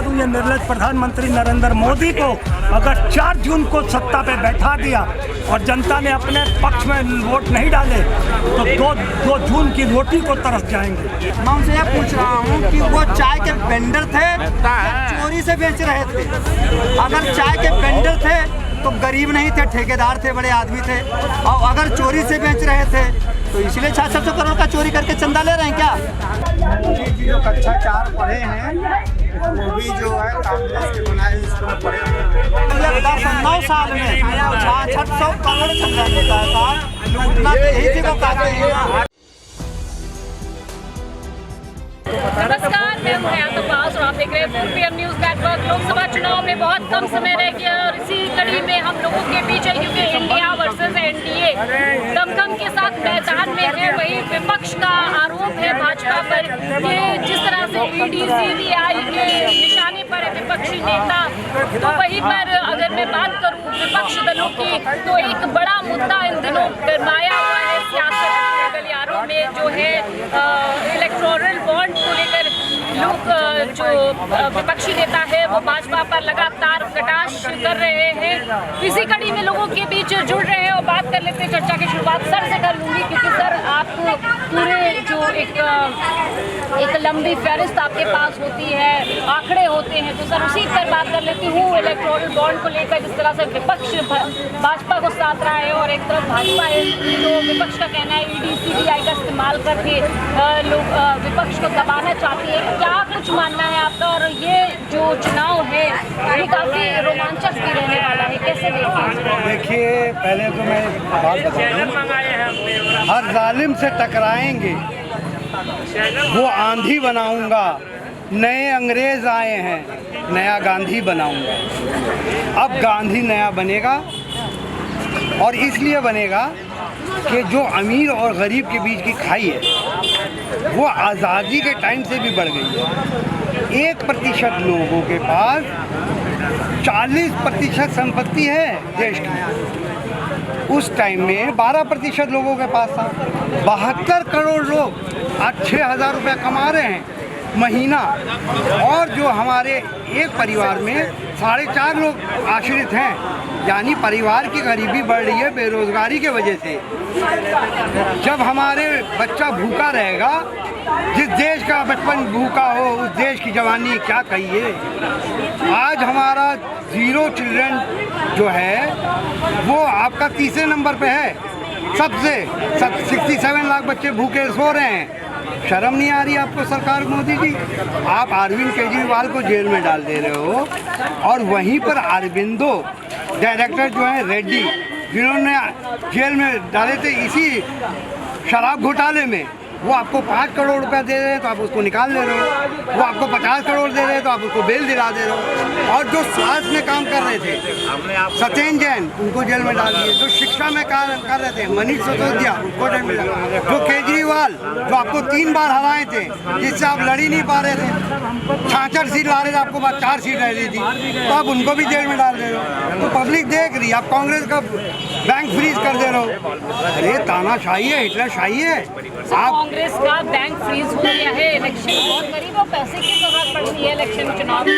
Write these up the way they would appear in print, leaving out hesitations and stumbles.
बता दूं, ये निर्लज प्रधानमंत्री नरेंद्र मोदी को अगर 4 जून को सत्ता पे बैठा दिया और जनता ने अपने पक्ष में वोट नहीं डाले तो 2 जून की रोटी को तरस जाएंगे। मैं उनसे ये पूछ रहा हूँ कि वो चाय के वेंडर थे चोरी से बेच रहे थे? अगर चाय के वेंडर थे तो गरीब नहीं थे, ठेकेदार थे, बड़े आदमी थे, और अगर चोरी से बेच रहे थे तो इसलिए 600 करोड़ का चोरी करके चंदा ले रहे हैं क्या? जो कक्षा 4 पढ़े हैं वो भी जो है कांग्रेस के बनाए स्कूल पढ़े हैं। 10-9 साल में 600 करोड़ चंदा लेता है, उतना यही थी वो कहते हैं। नमस्कार, मैं हूं हयात अब्बास और आप देख रहे हैं PM न्यूज़ नेटवर्क। लोकसभा चुनाव में बहुत कम समय रह गया और इसी कड़ी में हम लोगों के बीच है, क्योंकि इंडिया वर्सेस NDA दमखम के साथ मैदान में है। वही विपक्ष का आरोप है भाजपा पर कि जिस तरह से ED CBI के निशाने पर है विपक्षी नेता, तो वहीं पर अगर मैं बात करूँ विपक्ष दलों की, तो एक बड़ा मुद्दा इन दिनों गरमाया हुआ है सियासत के गलियारों में, जो है इलेक्टोरल बॉन्ड को लेकर लोग जो विपक्षी नेता है वो भाजपा पर लगातार कटाक्ष कर रहे हैं। इसी कड़ी में लोगों के बीच जुड़ रहे हैं और बात कर लेते हैं। चर्चा की शुरुआत सर से कर लूँगी, क्योंकि सर आप पूरे जो एक लंबी फहरिस्त आपके पास होती है, आंकड़े होते हैं, तो सर उसी पर बात कर लेती हूँ। इलेक्टोरल बॉन्ड को लेकर जिस तरह से विपक्ष भाजपा को साथ रहा है और एक तरफ भाजपा है, तो विपक्ष का कहना है ED CBI का इस्तेमाल करके लोग विपक्ष को दबाना चाहती है। क्या कुछ मानना है आपका? और ये जो चुनाव है ये काफी रोमांचक भी रहने वाला है, कैसे देखिए? देखिए, पहले तो मैं बात बताऊं, हर जालिम से टकराएंगे वो आंधी बनाऊंगा, नए अंग्रेज आए हैं नया गांधी बनाऊंगा। अब गांधी नया बनेगा और इसलिए बनेगा कि जो अमीर और गरीब के बीच की खाई है वो आज़ादी के टाइम से भी बढ़ गई है। 1% लोगों के पास 40% संपत्ति है देश की। उस टाइम में 12% लोगों के पास था। 72 करोड़ लोग आज 6,000 रुपये कमा रहे हैं महीना, और जो हमारे एक परिवार में 4.5 लोग आश्रित हैं, यानी परिवार की गरीबी बढ़ रही है बेरोजगारी के वजह से। जब हमारे बच्चा भूखा रहेगा, जिस देश का बचपन भूखा हो उस देश की जवानी क्या कहिए। आज हमारा 0 चिल्ड्रन जो है वो आपका 3रे नंबर पे है सबसे। 67 लाख बच्चे भूखे सो रहे हैं। शर्म नहीं आ रही आपको सरकार मोदी जी? आप अरविंद केजरीवाल को जेल में डाल दे रहे हो, और वहीं पर अरविंदो डायरेक्टर जो है रेड्डी, जिन्होंने जेल में डाले थे इसी शराब घोटाले में, वो आपको 5 करोड़ रुपया दे रहे हैं तो आप उसको निकाल ले रहे हो। वो आपको 50 करोड़ दे रहे हैं तो आप उसको बेल दिला दे रहे हो। और जो स्वास्थ्य में काम कर रहे थे सत्येंद्र जैन, उनको जेल में डाल दिए। जो शिक्षा में काम कर रहे थे मनीष सिसोदिया, उनको जेल में डाल। जो केजरीवाल जो आपको 3 बार हराए थे, जिससे आप लड़ ही नहीं पा रहे थे, 66 सीट ला रहे थे, आपको बाद 4 सीट रह रही थी, तो आप उनको भी जेल में डाल दे रहे हो। तो पब्लिक देख रही है। आप कांग्रेस का बैंक फ्रीज कर दे रहे हो। अरे तानाशाही है, हिटलरशाही है। आप कांग्रेस का बैंक फ्रीज हो गया है। इलेक्शन बहुत करीब और पैसे की जरूरत पड़ती है इलेक्शन चुनाव में।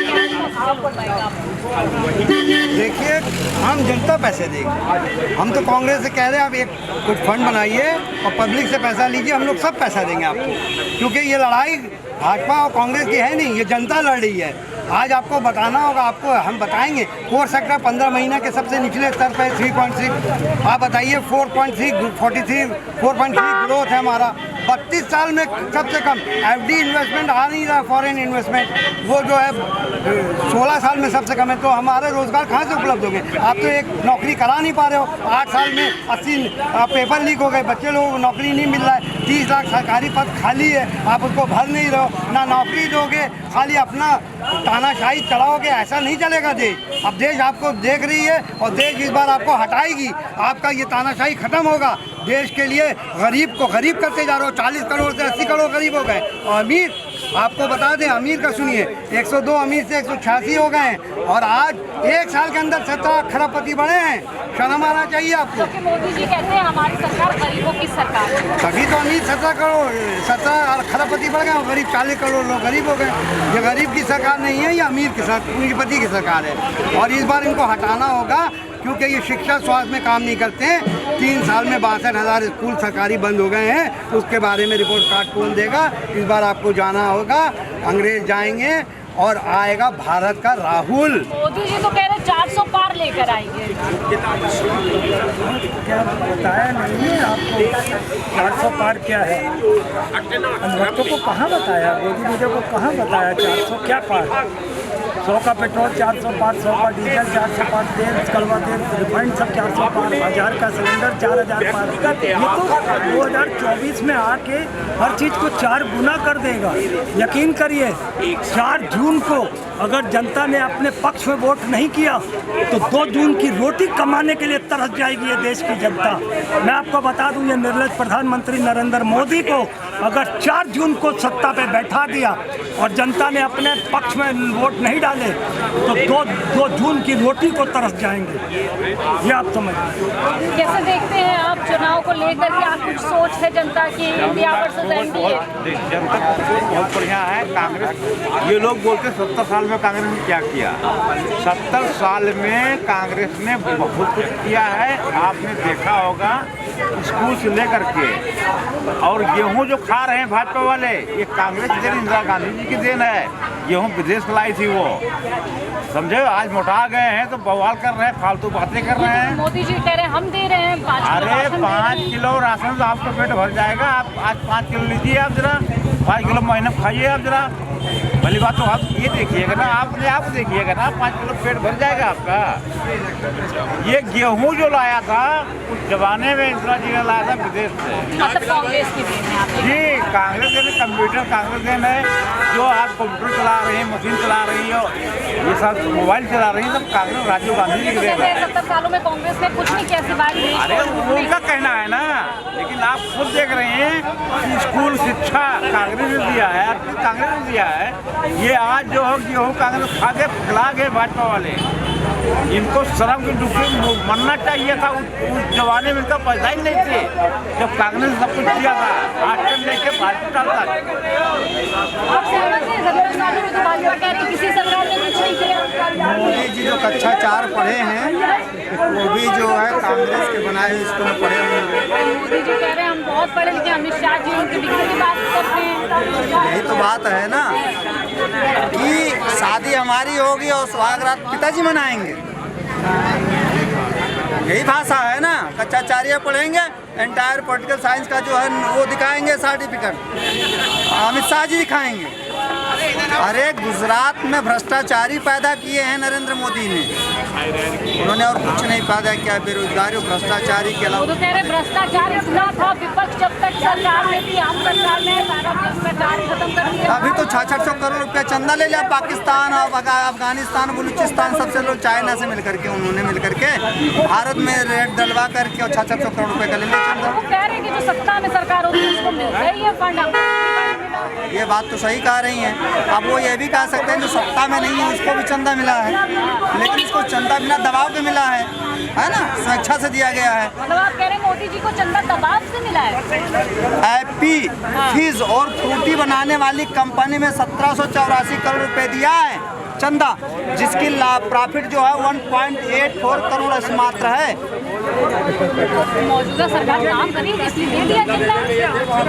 देखिए, हम जनता पैसे देंगे। हम तो कांग्रेस से कह रहे हैं आप एक कुछ फंड बनाइए और पब्लिक से पैसा लीजिए, हम लोग सब पैसा देंगे आपको, क्योंकि ये लड़ाई भाजपा और कांग्रेस की है नहीं, ये जनता लड़ रही है। आज आपको बताना होगा, आपको हम बताएंगे। कोर सेक्टर 15 महीने के सबसे निचले स्तर पर 3.6, आप बताइए 4.3 ग्रोथ है हमारा। 32 साल में सबसे कम FD इन्वेस्टमेंट आ नहीं रहा, फॉरेन इन्वेस्टमेंट, वो जो है 16 साल में सबसे कम है। तो हमारे रोजगार कहाँ से उपलब्ध होंगे? आप तो एक नौकरी करा नहीं पा रहे हो। 8 साल में 80 पेपर लीक हो गए, बच्चे लोगों को नौकरी नहीं मिल रहा है। 30 लाख सरकारी पद खाली है, आप उसको भर नहीं रहे हो, ना नौकरी दोगे, खाली अपना तानाशाही चलाओगे। ऐसा नहीं चलेगा देश। अब देश आपको देख रही है और देश इस बार आपको हटाएगी। आपका ये तानाशाही खत्म होगा। देश के लिए गरीब को गरीब करते जा रहे हो। 40 करोड़ से 80 करोड़ गरीब हो गए और अमीर आपको बता दें, अमीर का सुनिए, 102 अमीर से 186 हो गए हैं और आज 1 साल के अंदर 17 खरबपति बढ़े हैं। शर्म आना चाहिए आपको। क्योंकि मोदी जी कहते हैं हमारी सरकार गरीबों की सरकार है। तभी तो अमीर 17 खरबपति बढ़ गए, गरीब 40 करोड़ लोग गरीब हो गए। ये गरीब की सरकार नहीं है, ये अमीर की पूंजीपति की सरकार है और इस बार इनको हटाना होगा क्योंकि ये शिक्षा स्वास्थ्य में काम नहीं करते हैं। 3 साल में 62,000 स्कूल सरकारी बंद हो गए हैं, उसके बारे में रिपोर्ट कार्ड कौन देगा? इस बार आपको जाना होगा, अंग्रेज जाएंगे और आएगा भारत का राहुल। मोदी जी तो कह रहे 400 पार लेकर आएंगे। क्या बताया नहीं है आपको 400 पार क्या है? हम बच्चों को कहाँ बताया, मोदी मुझे को कहाँ बताया 400 क्या पार? 100 का पेट्रोल 400 पार, 100 का डीजल 400 पार, तेल कड़वा तेल रिफाइंड सब 400 पार, 1000 का सिलेंडर 4000 पार। ये तो 2024 में आके हर चीज़ को 4 गुना कर देगा। यकीन करिए 4 जून को अगर जनता ने अपने पक्ष में वोट नहीं किया तो 2 जून की रोटी कमाने के लिए तरस जाएगी ये देश की जनता। मैं आपको बता दूं, ये निर्लज प्रधानमंत्री नरेंद्र मोदी को अगर 4 जून को सत्ता पे बैठा दिया और जनता ने अपने पक्ष में वोट नहीं डाले तो 2 जून की रोटी को तरस जाएंगे। ये आप समझिए। कैसे देखते हैं आप चुनाव को लेकर के? आप कुछ सोच है जनता की, इंडिया वर्सेस एनडीए? जनता बहुत बढ़िया है। कांग्रेस, ये लोग बोलते 70 साल में कांग्रेस ने क्या किया। 70 साल में कांग्रेस ने बहुत कुछ किया है। आपने देखा होगा स्कूल से लेकर के और गेहूं जो खा रहे हैं भाजपा वाले, ये कांग्रेस की देन, इंदिरा गांधी जी की देन है। गेहूं विदेश लाई थी वो, समझे। आज मोटा गए हैं तो बवाल कर रहे हैं, फालतू बातें कर रहे हैं। मोदी जी कह रहे हैं हम दे रहे हैं 5 किलो। अरे 5 किलो राशन तो आपका पेट भर जाएगा। आप आज 5 किलो लीजिए, आप जरा 5 किलो महीना खाइए आप जरा। पहली बात तो आप ये देखिएगा ना, आपने आप देखिएगा ना, 5 किलो पेट भर जाएगा आपका। ये गेहूं जो लाया था उस जमाने में इंदिरा जी ने लाया था विदेश से। मतलब कांग्रेस की देन है आप? जी, कांग्रेस देन, कंप्यूटर कांग्रेस देन है। जो आप कंप्यूटर चला रही हैं, मशीन चला रही हो, ये सब मोबाइल चला रही है, सब कांग्रेस राजीव गांधी जी की देन है। 70 सालों में कांग्रेस ने कुछ नहीं किया सिवाय। अरे उनका कहना है ना, लेकिन आप खुद देख रहे हैं कि स्कूल शिक्षा कांग्रेस ने दिया है, कांग्रेस ने दिया है। ये आज जो हो गेहूँ कांग्रेस खा के खिला गए भाजपा वाले। इनको शर्म की डुबकी मरना चाहिए था। उस जमाने में इनका पैसा ही नहीं थे जब कांग्रेस ने सब कुछ किया था, हॉस्टल लेके हॉस्पिटल तक। आप सहमत हैं? 70 सालों में तो भाजपा कह रही किसी सरकार ने कुछ नहीं किया। मोदी जी जो कक्षा 4 पढ़े हैं वो भी जो है कांग्रेस के बनाए हुए स्कूल में पढ़े होंगे। मोदी जी कह रहे हैं हम बहुत पढ़े लिखे, अमित शाह जी उनकी डिग्री की बात करते हैं। यही तो बात है ना कि शादी हमारी होगी और सुहागरात पिताजी मनाएंगे। यही भाषा है ना। कक्षा 4 पढ़ेंगे, एंटायर पॉलिटिकल साइंस का जो है वो दिखाएंगे सर्टिफिकेट, अमित शाह जी दिखाएंगे। अरे गुजरात में भ्रष्टाचारी पैदा किए हैं नरेंद्र मोदी ने, उन्होंने और कुछ नहीं पैदा किया। बेरोजगारी और भ्रष्टाचारी के अलावा वो तो कह रहे भ्रष्टाचार इतना था, विपक्ष जब तक सरकार में थी, हम सरकार में सारा भ्रष्टाचार खत्म कर दिया। अभी तो 600 करोड़ रुपया चंदा ले लिया पाकिस्तान और अफगानिस्तान, बलूचिस्तान, सबसे लोग चाइना से मिलकर के, उन्होंने मिलकर के भारत में रेट डलवा करके और 600 करोड़ रुपये का ले लिया चंदा। वो कह रहे हैं कि जो सत्ता में सरकार होती है उसको मिलता है ये फंड। ये बात तो सही कह रही हैं। अब वो ये भी कह सकते हैं जो सत्ता में नहीं है उसको भी चंदा मिला है, लेकिन इसको चंदा बिना दबाव के मिला है ना, स्वेच्छा से दिया गया है। मतलब आप कह रहे हैं मोदी जी को चंदा दबाव से मिला है? एपी फिज और फ्रूटी बनाने वाली कंपनी में 1784 करोड़ रुपए दिया है चंदा, जिसकी प्रॉफिट जो है 1.84 करोड़ मात्र है। मौजूदा सरकार काम करेगी इसलिए दे दिया चंदा।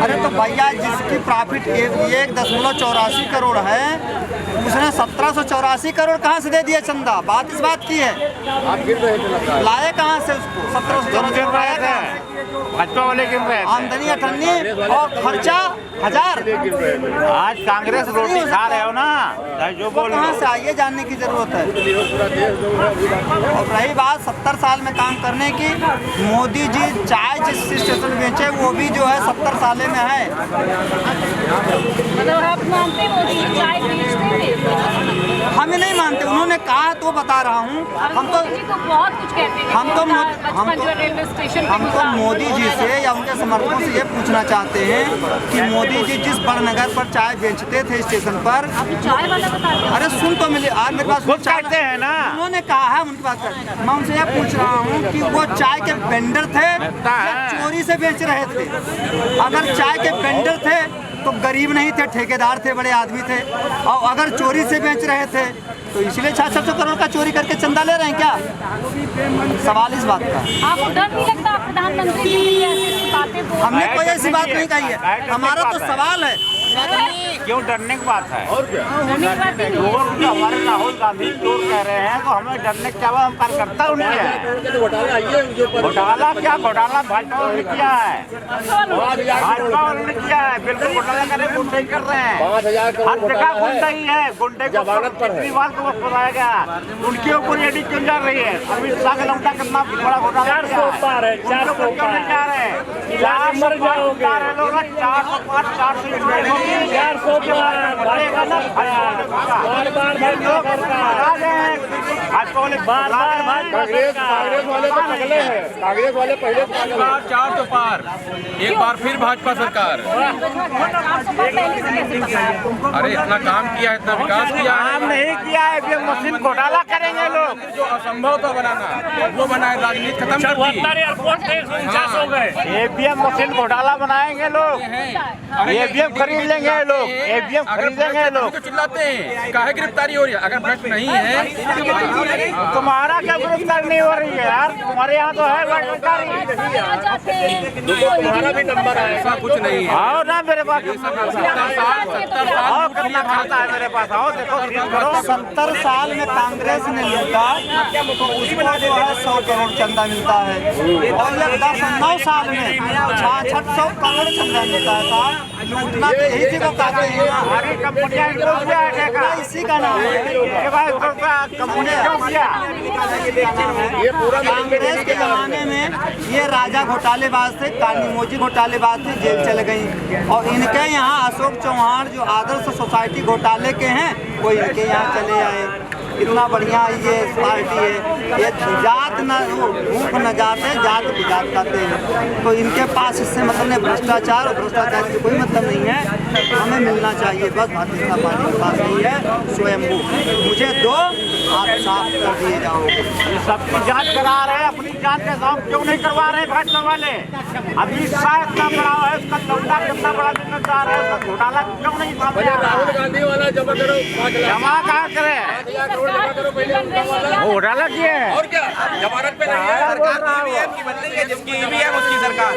अरे तो भैया जिसकी प्रॉफिट 1.84 करोड़ है उसने 1784 करोड़ कहाँ से दे दिया चंदा? बात इस बात की है, लाए कहाँ से उसको? 1784 भाजपा वाले गिन रहे थे। आमदनी 98 और खर्चा 1000। आज कांग्रेस रोटी खा रहे हो ना, जो बोल कहाँ से आइए जानने की जरूरत है। और रही बात 70 साल में काम करने की, मोदी जी चाय जिस स्टेशन बेचे वो भी जो है 70 साल में है। मतलब आप मानते मोदी जी चाय बेचते थे? हम नहीं मानते, उन्होंने कहा तो बता रहा हूँ। हम तो मोदी जी तो बहुत कुछ कहते हैं। रेलवे स्टेशन हम तो मोदी जी से या उनके समर्थकों से ये पूछना चाहते हैं कि मोदी जी जिस बड़नगर पर चाय बेचते थे स्टेशन पर, चाय वाला बता रहे अरे सुन तो मिले आज मेरे पास कहते हैं ना, उन्होंने कहा है, उनकी बात कर, मैं उनसे ये पूछ रहा हूँ कि वो चाय के वेंडर थे या चोरी से बेच रहे थे? अगर चाय के वेंडर थे तो गरीब नहीं थे, ठेकेदार थे, बड़े आदमी थे, और अगर चोरी से बेच रहे थे तो इसलिए 600 करोड़ का चोरी करके चंदा ले रहे हैं क्या? सवाल इस बात का। आपको डर नहीं लगता प्रधानमंत्री जी की ऐसी बातें बोल? हमने कोई ऐसी बात नहीं कही है, हमारा तो सवाल है। क्यों डरने की बात है? डरने की बात नहीं है। चोर जो हमारे राहुल गांधी चोर कह रहे हैं तो हमें डरने की क्या बात, हम कार्यकर्ता उनके हैं। घोटाला क्या घोटाला भाजपा वालों ने किया है, भाजपा वालों ने किया है, बिल्कुल घोटाला करे, गुंडे कर रहे हैं, हर जगह गुंडा ही है। गुंडे को केजरीवाल को बताया गया, उनके ऊपर ईडी क्यों जा रही है? अमित शाह का लौटा कितना बड़ा घोटाला है, 400 क्यों नहीं जा रहे हैं? 405 जा रहे लोग, 405 400 कांग्रेस वाले पहले 400 पार, एक बार फिर भाजपा सरकार। अरे इतना काम किया है, इतना विकास किया है। काम नहीं किया है, ये मशीन घोटाला करेंगे लोग, जो असंभव था बनाना वो बनाए, राजनीति खत्म कर दी। ईवीएम मशीन घोटाला बनाएंगे लोग, ईवीएम खरीद लेंगे लोग, ईवीएम खरीदेंगे लोग। तो चिल्लाते हैं काहे गिरफ्तारी हो रही है? अगर भ्रष्ट नहीं है तुम्हारा क्या गिरफ्तारी नहीं हो रही है यार? तुम्हारे यहाँ तो है गिरफ्तारी। तुम्हारा भी नंबर है, ऐसा कुछ नहीं है। आओ ना मेरे पास, 70 आओ कितना खाता है मेरे पास, आओ देखो करो। 70 साल में कांग्रेस ने लूटा तो उसको जो है 100 करोड़ चंदा मिलता है, और ये 10-9 साल में 600 करोड़ चंदा मिलता है। लूटना तो यही चीज को कहते हैं ना, सारी कंपनियां इसी का नाम है। ये पूरा कांग्रेस के जमाने में ये राजा घोटालेबाज थे, कानीमोजी घोटालेबाज थे, जेल चले गई। और इनके यहाँ अशोक चौहान जो आदर्श सोसाइटी घोटाले के हैं वो इनके यहाँ चले आए। इतना बढ़िया ये पार्टी है, ये जात न भूख न जात है, जात विजात कहते हैं। तो इनके पास इससे मतलब नहीं, भ्रष्टाचार और भ्रष्टाचार से कोई मतलब नहीं है। हमें मिलना चाहिए बस, भारतीय जनता पार्टी के पास नहीं है स्वयंभू। मुझे दो, आप साफ कर दिए जाओ। सबकी जांच करा रहे हैं, अपनी जांच का काम क्यों नहीं करवा रहे भाजपा वाले? अभी शायद इतना बड़ा है, उसका लौटा कितना बड़ा जिम्मेदार है, उसका घोटाला क्यों नहीं सामने आ रहा है? राहुल गांधी वाला जमा करो, जमा कहाँ करे? घोटाला किए हैं और क्या जमानत पे नहीं है। सरकार की बन रही है, जिसकी ईवीएम उसकी सरकार।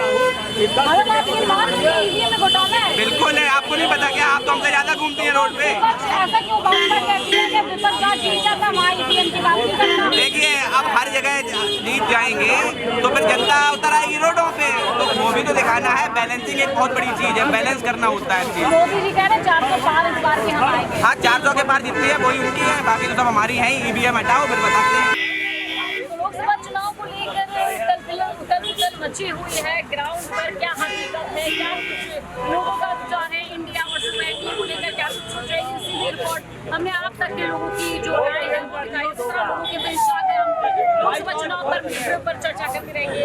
बिल्कुल है, आपको नहीं पता क्या? आप तो हमसे ज्यादा घूमती हैं रोड पे। ऐसा क्यों देखिए अब हर जगह जीत जाएंगे तो फिर जनता उतर आएगी रोडों पे, तो वो भी तो दिखाना है। बैलेंसिंग एक बहुत बड़ी चीज है, बैलेंस करना होता है चीज। मोदी जी कह रहे हैं 400 पार इस बार के हम आएंगे। हाँ 400 के पार जितनी है वही उनकी है, बाकी तो सब हमारी है। ईवीएम हटाओ फिर बताते हैं। लोकसभा चुनाव को लेकर उथल मची हुई है, ग्राउंड पर क्या हकीकत है, क्या कुछ लोगों का रुझान है इंडिया और सोसाइटी को लेकर, क्या कुछ सोच रहे हैं, सीधी रिपोर्ट हमने आप तक के लोगों की जो राय है वो दिखाई। इस तरह लोगों के बीच हम लोकसभा चुनाव पर चर्चा करते रहेंगे।